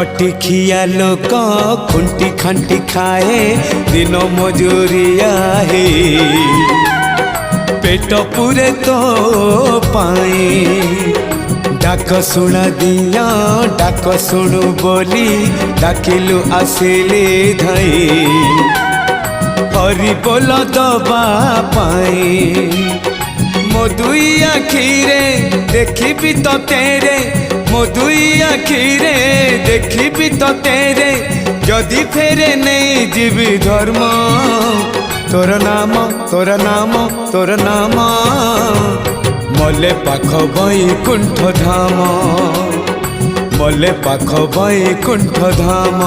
खटिखिया लोक खुंटी खांटी खाए दिन मजूरिया है पेट पूरे तो पाए डाक शुणा दिया डाक शुणु बोली डाकिलु आसिले धई हरि बोल दबा पाए मो दुई आखिरे देखी तो तेरे मो दुई आखिरे देखी तो तेरे जदि फेरे नहीं जीवी धर्म तोर नाम तोर नाम तोर नाम मले पाख बैकुंठ धाम मले पाख बैकुंठ धाम।